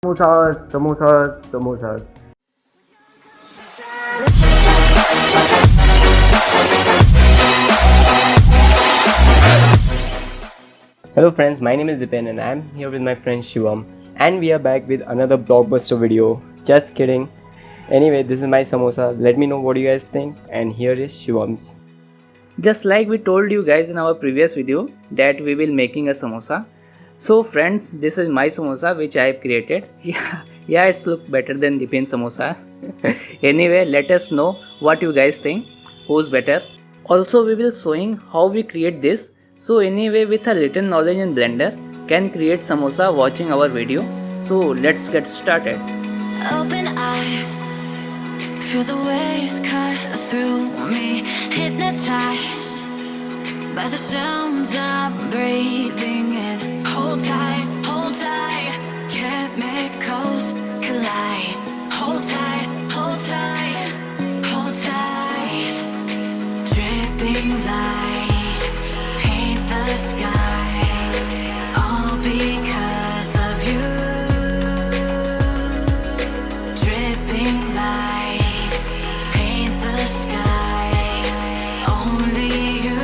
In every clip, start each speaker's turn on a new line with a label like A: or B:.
A: Samosas, samosas, samosas. Hello friends, my name is Dipen and I'm here with my friend Shivam, and we are back with another blockbuster video. Just kidding. Anyway, this is my samosa. Let me know what you guys think, and here is Shivam's.
B: Just like we told you guys in our previous video that we will making a samosa. So friends, this is my samosa which I have created. Yeah, it's look better than Dipin samosas. Anyway, let us know what you guys think. Who's better? Also, we will showing how we create this. So anyway, with a little knowledge in Blender, can create samosa watching our video. So let's get started.
C: Open eye, feel the waves cut through me, hypnotized by the sounds I'm breathing in. Hold tight, chemicals collide. Hold tight, hold tight, hold tight. Dripping lights paint the skies, all because of you. Dripping lights paint the skies, only you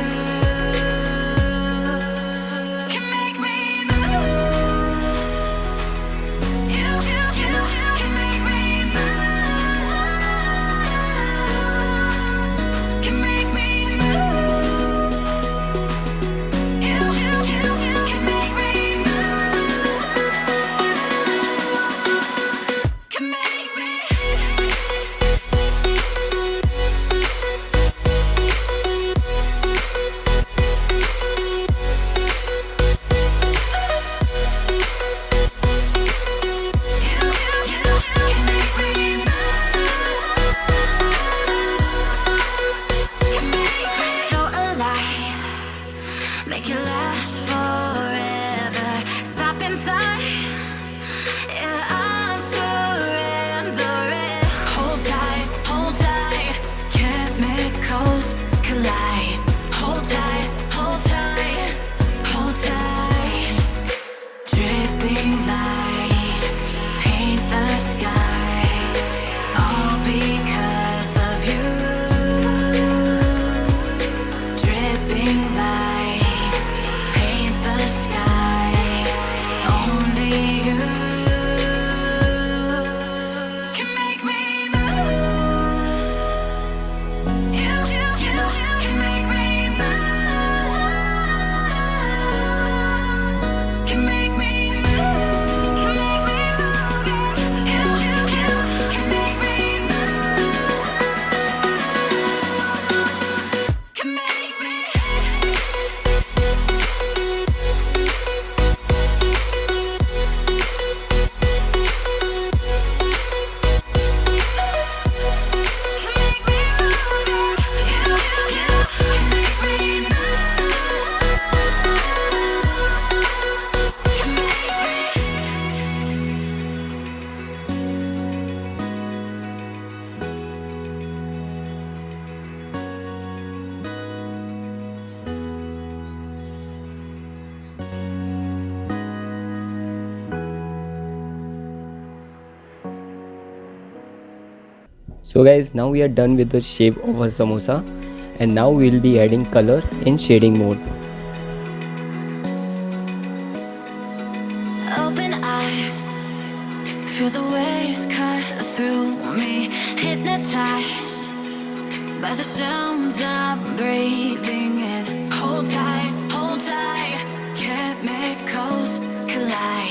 C: can make me move. You can make me move. Can make me move. You can make me move. Can make me. So alive, make it last forever. Stop in time, yeah, I'm surrendering. Hold tight, chemicals collide. Hold tight, hold tight, hold tight. Dripping lights paint the skies, all because of you. Dripping lights paint the skies, only you can make me move. You can make me move. Can make me move. Can make me move. You can make me move. Can make me. Can make me move. You can make me move. Can make me.
A: So guys, now we are done with the shape of our samosa, and now we will be adding color in shading mode.
C: Open eye, feel the waves cut through me, hypnotized by the sounds I'm breathing in. Hold tight, chemicals collide.